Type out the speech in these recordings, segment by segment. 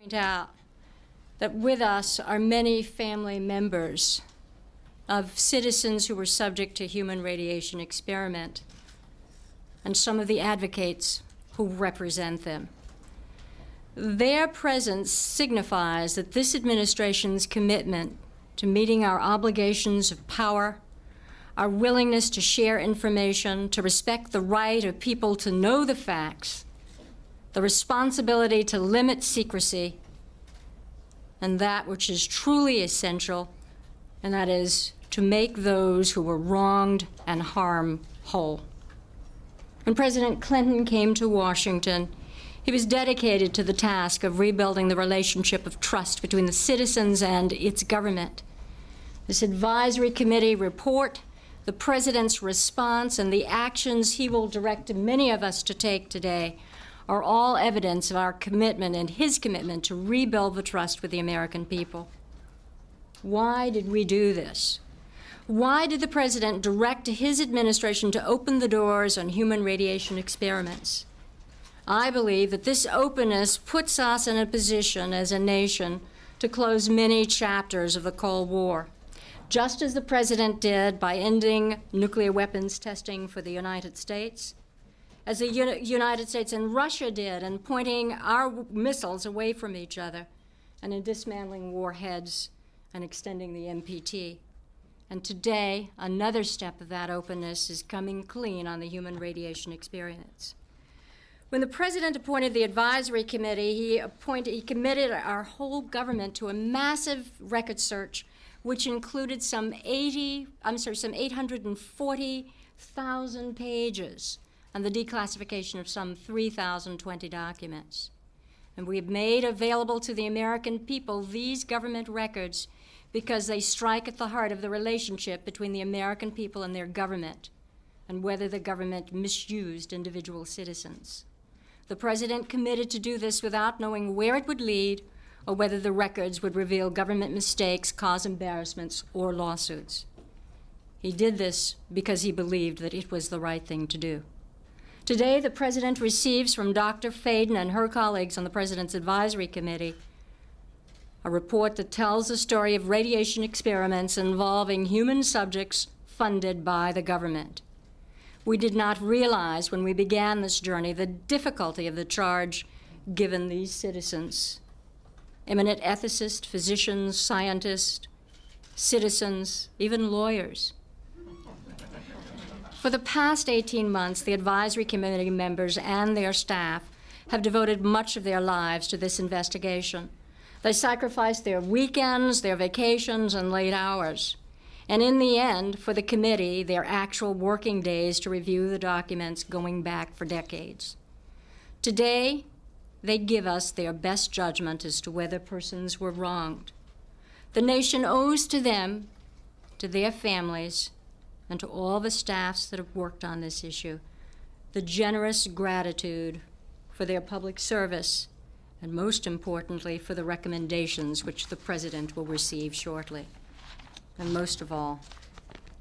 Point out that with us are many family members of citizens who were subject to human radiation experiment and some of the advocates who represent them. Their presence signifies that this administration's commitment to meeting our obligations of power, our willingness to share information, to respect the right of people to know the facts, the responsibility to limit secrecy, and that which is truly essential, and that is to make those who were wronged and harmed whole. When President Clinton came to Washington, he was dedicated to the task of rebuilding the relationship of trust between the citizens and its government. This advisory committee report, the President's response, and the actions he will direct many of us to take today are all evidence of our commitment and his commitment to rebuild the trust with the American people. Why did we do this? Why did the President direct his administration to open the doors on human radiation experiments? I believe that this openness puts us in a position as a nation to close many chapters of the Cold War, just as the President did by ending nuclear weapons testing for the United States, as the United States and Russia did in pointing our missiles away from each other, and in dismantling warheads and extending the NPT. And today, another step of that openness is coming clean on the human radiation experience. When the President appointed the advisory committee, he committed our whole government to a massive record search, which included some 840,000 pages and the declassification of some 3,020 documents. And we have made available to the American people these government records because they strike at the heart of the relationship between the American people and their government, and whether the government misused individual citizens. The President committed to do this without knowing where it would lead or whether the records would reveal government mistakes, cause embarrassments, or lawsuits. He did this because he believed that it was the right thing to do. Today, the President receives from Dr. Fadin and her colleagues on the President's Advisory Committee a report that tells the story of radiation experiments involving human subjects funded by the government. We did not realize when we began this journey the difficulty of the charge given these citizens. Eminent ethicists, physicians, scientists, citizens, even lawyers. For the past 18 months, the advisory committee members and their staff have devoted much of their lives to this investigation. They sacrificed their weekends, their vacations, and late hours. And in the end, for the committee, their actual working days to review the documents going back for decades. Today, they give us their best judgment as to whether persons were wronged. The nation owes to them, to their families, and to all the staffs that have worked on this issue, the generous gratitude for their public service, and most importantly, for the recommendations which the President will receive shortly. And most of all,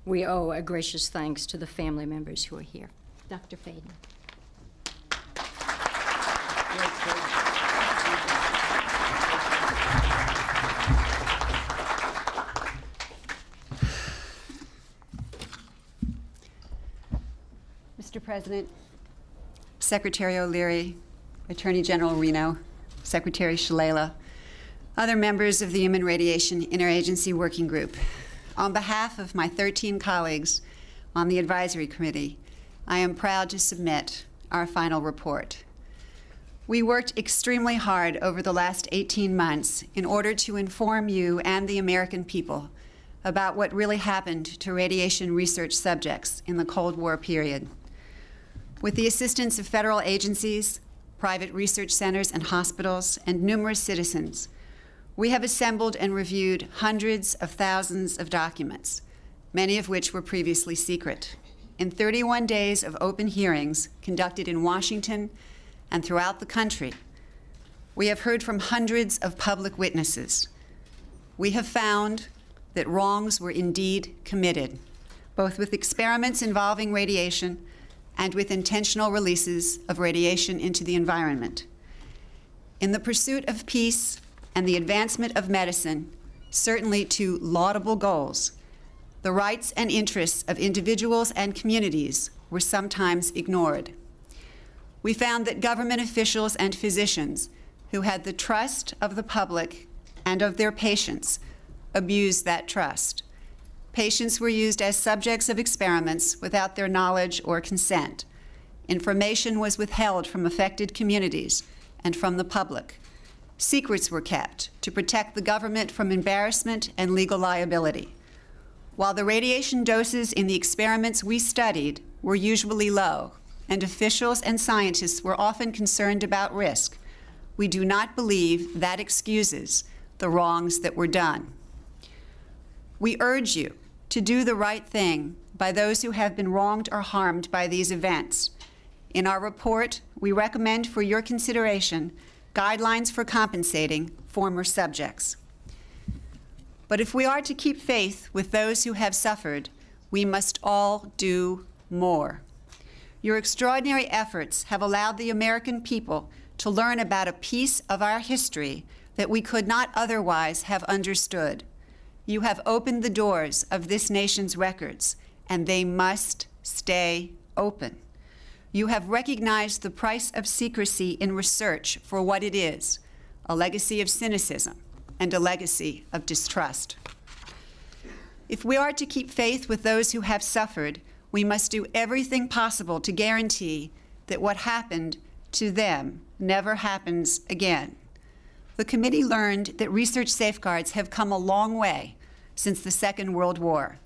we owe a gracious thanks to the family members who are here. Dr. Fadin. Mr. President, Secretary O'Leary, Attorney General Reno, Secretary Shalala, other members of the Human Radiation Interagency Working Group, on behalf of my 13 colleagues on the Advisory Committee, I am proud to submit our final report. We worked extremely hard over the last 18 months in order to inform you and the American people about what really happened to radiation research subjects in the Cold War period. With the assistance of federal agencies, private research centers and hospitals, and numerous citizens, we have assembled and reviewed hundreds of thousands of documents, many of which were previously secret, in 31 days of open hearings conducted in Washington and throughout the country. We have heard from hundreds of public witnesses. We have found that wrongs were indeed committed, both with experiments involving radiation and with intentional releases of radiation into the environment. In the pursuit of peace and the advancement of medicine, certainly two laudable goals, the rights and interests of individuals and communities were sometimes ignored. We found that government officials and physicians who had the trust of the public and of their patients abused that trust. Patients were used as subjects of experiments without their knowledge or consent. Information was withheld from affected communities and from the public. Secrets were kept to protect the government from embarrassment and legal liability. While the radiation doses in the experiments we studied were usually low, and officials and scientists were often concerned about risk, we do not believe that excuses the wrongs that were done. We urge you to do the right thing by those who have been wronged or harmed by these events. In our report, we recommend for your consideration guidelines for compensating former subjects. But if we are to keep faith with those who have suffered, we must all do more. Your extraordinary efforts have allowed the American people to learn about a piece of our history that we could not otherwise have understood. You have opened the doors of this nation's records, and they must stay open. You have recognized the price of secrecy in research for what it is, a legacy of cynicism and a legacy of distrust. If we are to keep faith with those who have suffered, we must do everything possible to guarantee that what happened to them never happens again. The committee learned that research safeguards have come a long way since the Second World War.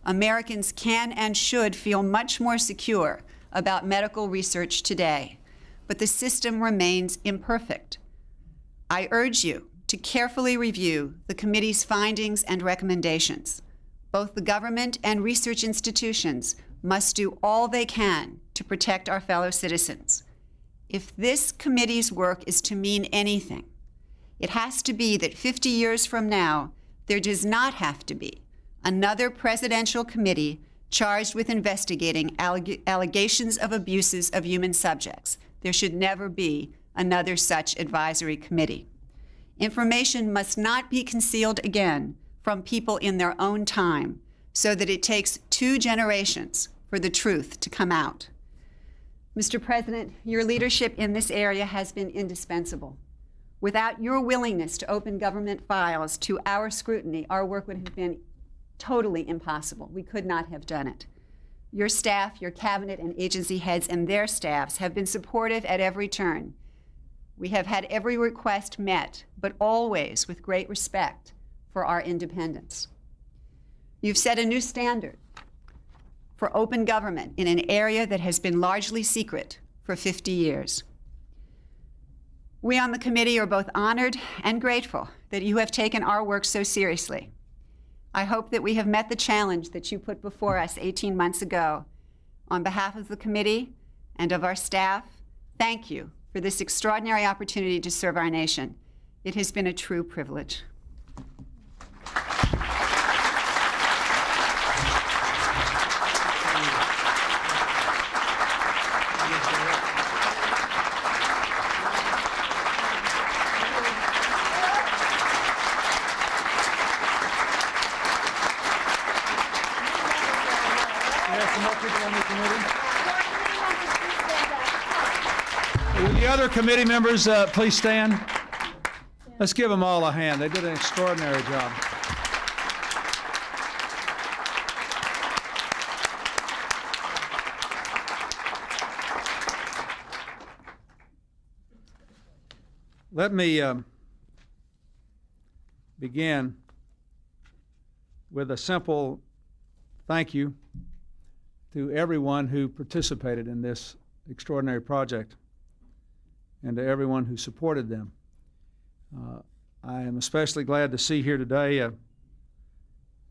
Americans can and should feel much more secure about medical research today, but the system remains imperfect. I urge you to carefully review the committee's findings and recommendations. Both the government and research institutions must do all they can to protect our fellow citizens. If this committee's work is to mean anything, it has to be that 50 years from now, there does not have to be another presidential committee charged with investigating allegations of abuses of human subjects. There should never be another such advisory committee. Information must not be concealed again from people in their own time, so that it takes 2 generations for the truth to come out. Mr. President, your leadership in this area has been indispensable. Without your willingness to open government files to our scrutiny, our work would have been totally impossible. We could not have done it. Your staff, your cabinet and agency heads and their staffs have been supportive at every turn. We have had every request met, but always with great respect for our independence. You've set a new standard for open government in an area that has been largely secret for 50 years. We on the committee are both honored and grateful that you have taken our work so seriously. I hope that we have met the challenge that you put before us 18 months ago. On behalf of the committee and of our staff, thank you for this extraordinary opportunity to serve our nation. It has been a true privilege. Will the other committee members please stand? Let's give them all a hand. They did an extraordinary job. Let me begin with a simple thank you to everyone who participated in this extraordinary project and to everyone who supported them. I am especially glad to see here today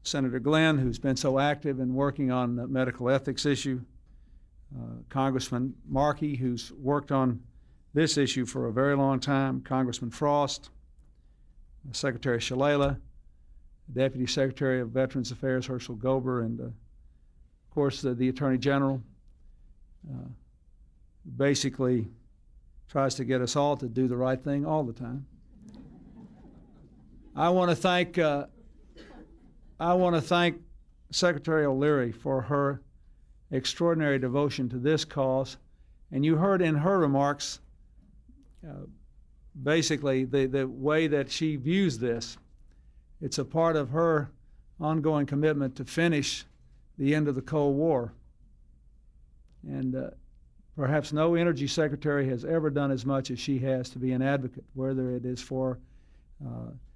Senator Glenn, who's been so active in working on the medical ethics issue, Congressman Markey, who's worked on this issue for a very long time, Congressman Frost, Secretary Shalala, Deputy Secretary of Veterans Affairs Herschel Gober, and of course the Attorney General. Basically tries to get us all to do the right thing all the time. I want to thank Secretary O'Leary for her extraordinary devotion to this cause. And you heard in her remarks basically the way that she views this. It's a part of her ongoing commitment to finish the end of the Cold War. And perhaps no energy secretary has ever done as much as she has to be an advocate, whether it is for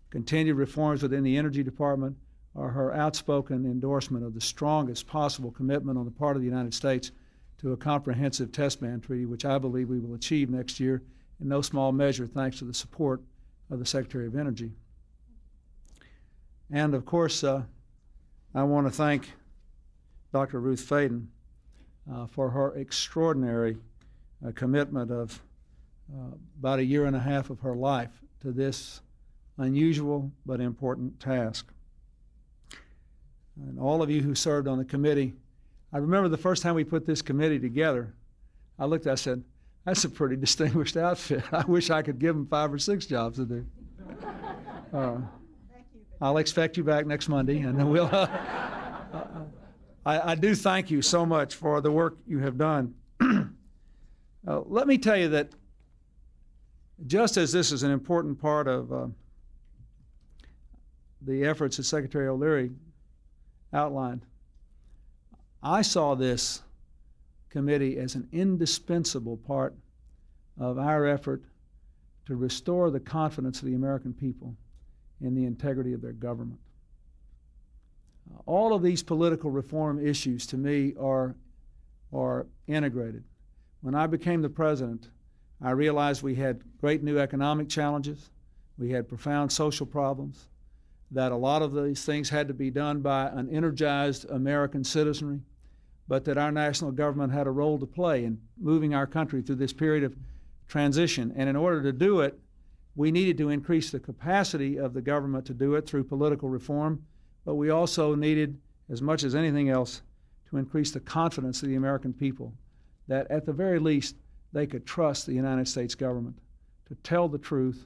continued reforms within the Energy Department or her outspoken endorsement of the strongest possible commitment on the part of the United States to a comprehensive test ban treaty, which I believe we will achieve next year in no small measure thanks to the support of the Secretary of Energy. And of course, I want to thank Dr. Ruth Fayden for her extraordinary commitment of about a year and a half of her life to this unusual but important task. And all of you who served on the committee, I remember the first time we put this committee together, I looked, I said, that's a pretty distinguished outfit. I wish I could give them 5 or 6 jobs to do. I'll expect you back next Monday, and then we'll. I do thank you so much for the work you have done. Let me tell you that just as this is an important part of the efforts that Secretary O'Leary outlined, I saw this committee as an indispensable part of our effort to restore the confidence of the American people in the integrity of their government. All of these political reform issues, to me, are integrated. When I became the president, I realized we had great new economic challenges, we had profound social problems, that a lot of these things had to be done by an energized American citizenry, but that our national government had a role to play in moving our country through this period of transition. And in order to do it, we needed to increase the capacity of the government to do it through political reform, but we also needed, as much as anything else, to increase the confidence of the American people that at the very least they could trust the United States government to tell the truth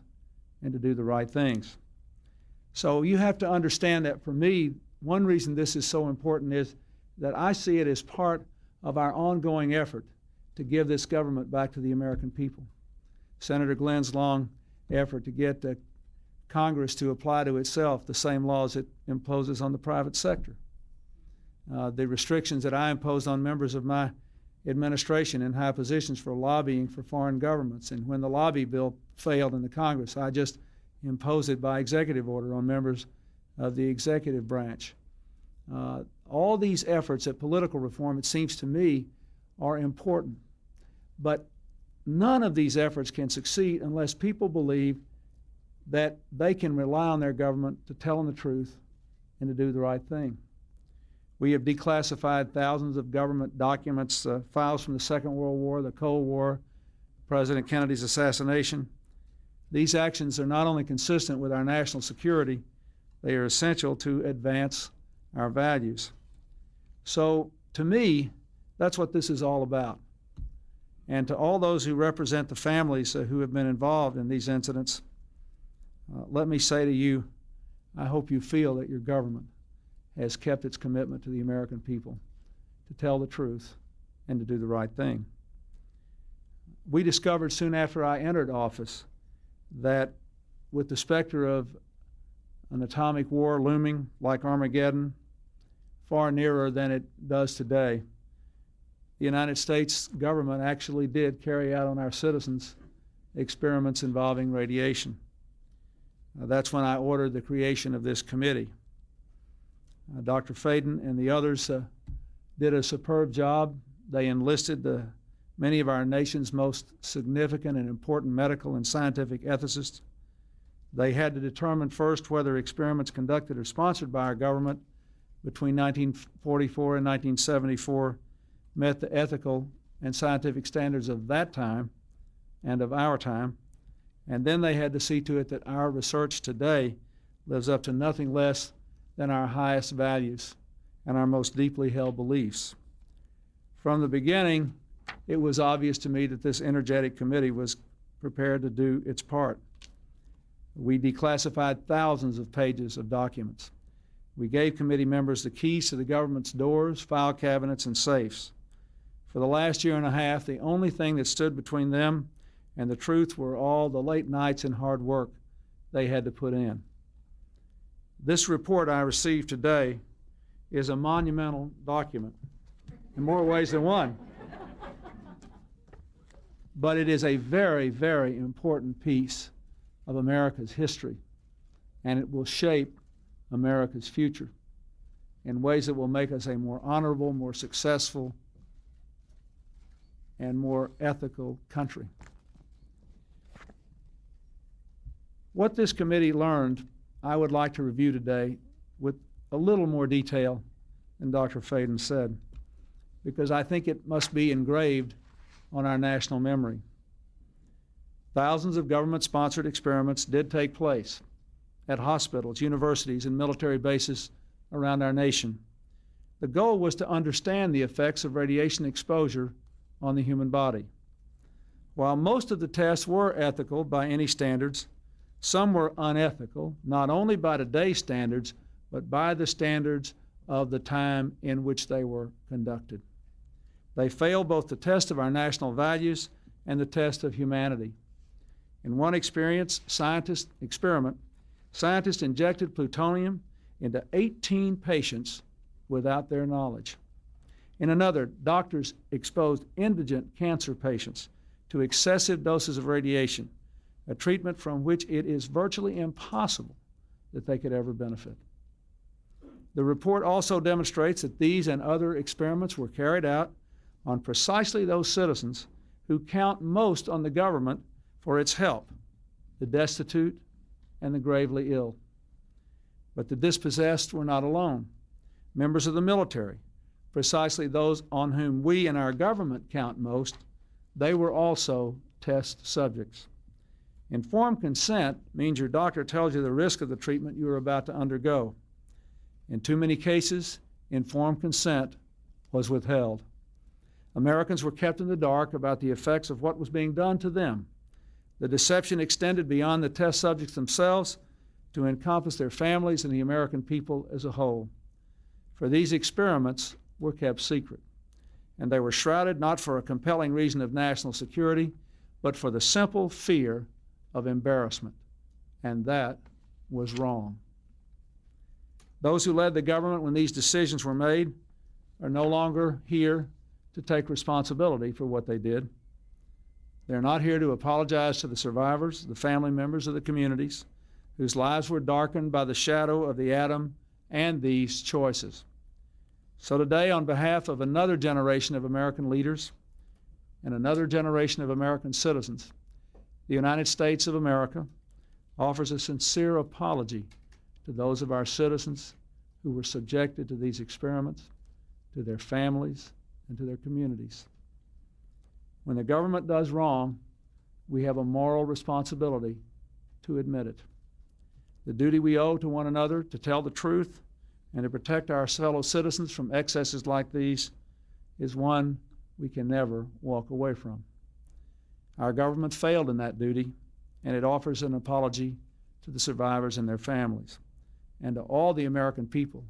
and to do the right things. So you have to understand that for me, one reason this is so important is that I see it as part of our ongoing effort to give this government back to the American people. Senator Glenn's long effort to get Congress to apply to itself the same laws it imposes on the private sector. The restrictions that I imposed on members of my administration in high positions for lobbying for foreign governments. And when the lobby bill failed in the Congress, I just imposed it by executive order on members of the executive branch. All these efforts at political reform, it seems to me, are important. But none of these efforts can succeed unless people believe that they can rely on their government to tell them the truth and to do the right thing. We have declassified thousands of government documents, files from the Second World War, the Cold War, President Kennedy's assassination. These actions are not only consistent with our national security, they are essential to advance our values. So, to me, that's what this is all about. And to all those who represent the families who have been involved in these incidents, let me say to you, I hope you feel that your government has kept its commitment to the American people to tell the truth and to do the right thing. We discovered soon after I entered office that with the specter of an atomic war looming like Armageddon, far nearer than it does today, the United States government actually did carry out on our citizens experiments involving radiation. That's when I ordered the creation of this committee. Dr. Fayden and the others did a superb job. They enlisted many of our nation's most significant and important medical and scientific ethicists. They had to determine first whether experiments conducted or sponsored by our government between 1944 and 1974 met the ethical and scientific standards of that time and of our time. And then they had to see to it that our research today lives up to nothing less than our highest values and our most deeply held beliefs. From the beginning, it was obvious to me that this energetic committee was prepared to do its part. We declassified thousands of pages of documents. We gave committee members the keys to the government's doors, file cabinets, and safes. For the last year and a half, the only thing that stood between them and the truth were all the late nights and hard work they had to put in. This report I received today is a monumental document in more ways than one. But it is a very, very important piece of America's history, and it will shape America's future in ways that will make us a more honorable, more successful, and more ethical country. What this committee learned, I would like to review today with a little more detail than Dr. Faden said, because I think it must be engraved on our national memory. Thousands of government-sponsored experiments did take place at hospitals, universities, and military bases around our nation. The goal was to understand the effects of radiation exposure on the human body. While most of the tests were ethical by any standards, some were unethical, not only by today's standards, but by the standards of the time in which they were conducted. They failed both the test of our national values and the test of humanity. In one scientist injected plutonium into 18 patients without their knowledge. In another, doctors exposed indigent cancer patients to excessive doses of radiation, a treatment from which it is virtually impossible that they could ever benefit. The report also demonstrates that these and other experiments were carried out on precisely those citizens who count most on the government for its help, the destitute and the gravely ill. But the dispossessed were not alone. Members of the military, precisely those on whom we and our government count most, they were also test subjects. Informed consent means your doctor tells you the risk of the treatment you are about to undergo. In too many cases, informed consent was withheld. Americans were kept in the dark about the effects of what was being done to them. The deception extended beyond the test subjects themselves to encompass their families and the American people as a whole. For these experiments were kept secret, and they were shrouded not for a compelling reason of national security, but for the simple fear of embarrassment, and that was wrong. Those who led the government when these decisions were made are no longer here to take responsibility for what they did. They're not here to apologize to the survivors, the family members of the communities whose lives were darkened by the shadow of the atom and these choices. So today, on behalf of another generation of American leaders and another generation of American citizens, the United States of America offers a sincere apology to those of our citizens who were subjected to these experiments, to their families, and to their communities. When the government does wrong, we have a moral responsibility to admit it. The duty we owe to one another to tell the truth and to protect our fellow citizens from excesses like these is one we can never walk away from. Our government failed in that duty, and it offers an apology to the survivors and their families, and to all the American people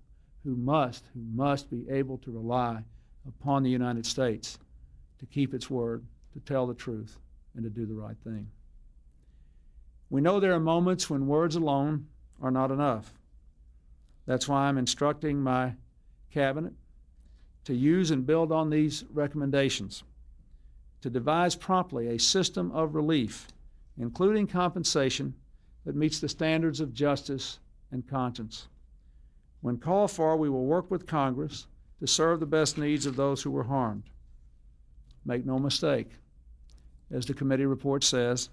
who must be able to rely upon the United States to keep its word, to tell the truth, and to do the right thing. We know there are moments when words alone are not enough. That's why I'm instructing my cabinet to use and build on these recommendations, to devise promptly a system of relief, including compensation that meets the standards of justice and conscience. When called for, we will work with Congress to serve the best needs of those who were harmed. Make no mistake, as the committee report says,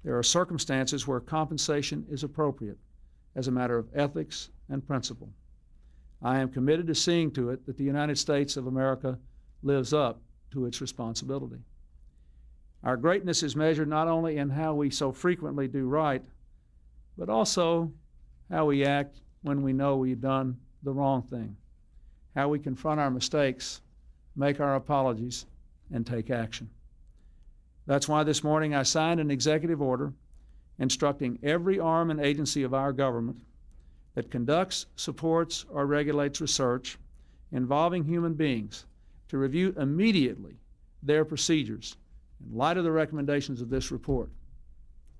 there are circumstances where compensation is appropriate as a matter of ethics and principle. I am committed to seeing to it that the United States of America lives up to its responsibility. Our greatness is measured not only in how we so frequently do right, but also how we act when we know we've done the wrong thing, how we confront our mistakes, make our apologies, and take action. That's why this morning I signed an executive order instructing every arm and agency of our government that conducts, supports, or regulates research involving human beings to review immediately their procedures in light of the recommendations of this report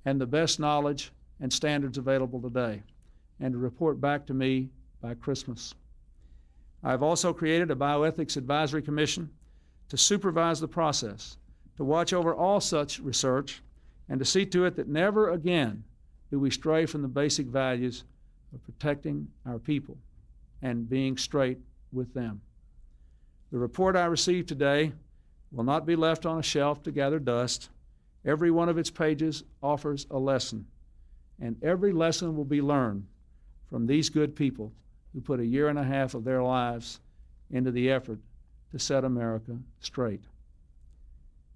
and the best knowledge and standards available today, and to report back to me by Christmas. I've also created a Bioethics Advisory Commission to supervise the process, to watch over all such research, and to see to it that never again do we stray from the basic values of protecting our people and being straight with them. The report I received today will not be left on a shelf to gather dust. Every one of its pages offers a lesson, and every lesson will be learned from these good people who put 1.5 years of their lives into the effort to set America straight.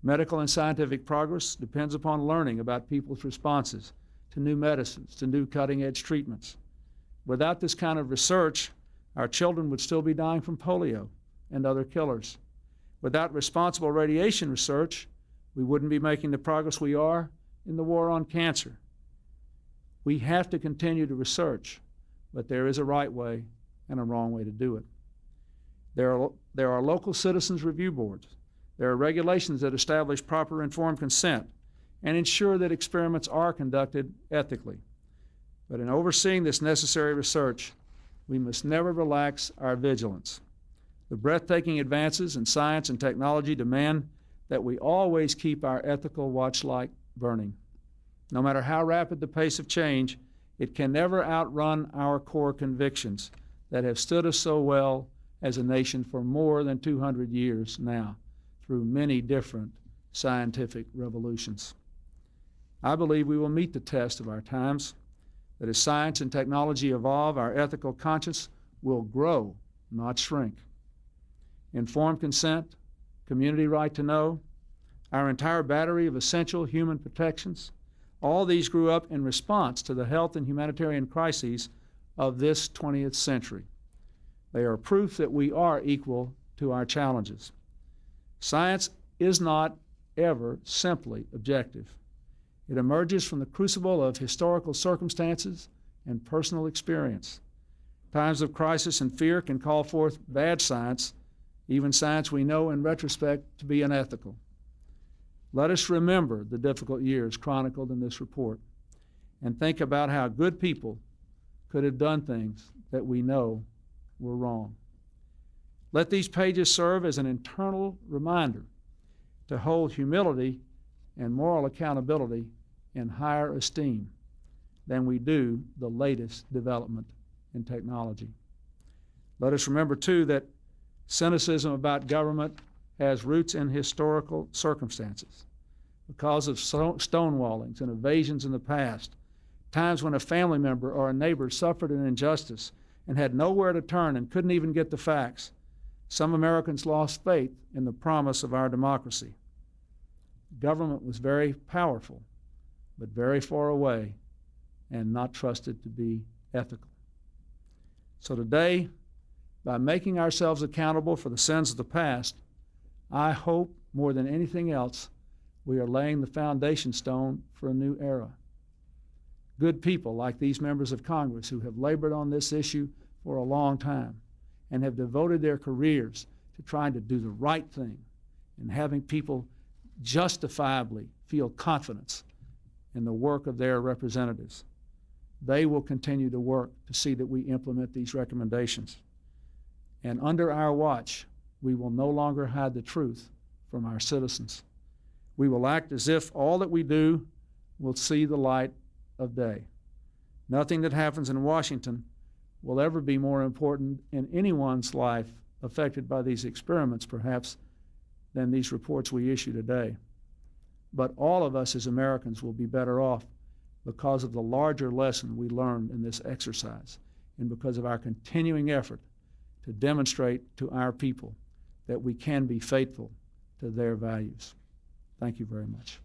Medical and scientific progress depends upon learning about people's responses to new medicines, to new cutting-edge treatments. Without this kind of research, our children would still be dying from polio and other killers. Without responsible radiation research, we wouldn't be making the progress we are in the war on cancer. We have to continue to research, but there is a right way and a wrong way to do it. There are local citizens review boards. There are regulations that establish proper informed consent and ensure that experiments are conducted ethically. But in overseeing this necessary research, we must never relax our vigilance. The breathtaking advances in science and technology demand that we always keep our ethical watchlight burning. No matter how rapid the pace of change, it can never outrun our core convictions that have stood us so well as a nation for more than 200 years now, through many different scientific revolutions. I believe we will meet the test of our times, that as science and technology evolve, our ethical conscience will grow, not shrink. Informed consent, community right to know, our entire battery of essential human protections, all these grew up in response to the health and humanitarian crises of this 20th century. They are proof that we are equal to our challenges. Science is not ever simply objective. It emerges from the crucible of historical circumstances and personal experience. Times of crisis and fear can call forth bad science, even science we know in retrospect to be unethical. Let us remember the difficult years chronicled in this report and think about how good people could have done things that we know were wrong. Let these pages serve as an internal reminder to hold humility and moral accountability in higher esteem than we do the latest development in technology. Let us remember, too, that cynicism about government has roots in historical circumstances. Because of stonewallings and evasions in the past, times when a family member or a neighbor suffered an injustice and had nowhere to turn and couldn't even get the facts, some Americans lost faith in the promise of our democracy. Government was very powerful, but very far away and not trusted to be ethical. So today, by making ourselves accountable for the sins of the past, I hope more than anything else, we are laying the foundation stone for a new era. Good people like these members of Congress who have labored on this issue for a long time and have devoted their careers to trying to do the right thing and having people justifiably feel confidence in the work of their representatives. They will continue to work to see that we implement these recommendations. And under our watch, we will no longer hide the truth from our citizens. We will act as if all that we do will see the light of day. Nothing that happens in Washington will ever be more important in anyone's life affected by these experiments, perhaps, than these reports we issue today. But all of us as Americans will be better off because of the larger lesson we learned in this exercise and because of our continuing effort to demonstrate to our people that we can be faithful to their values. Thank you very much.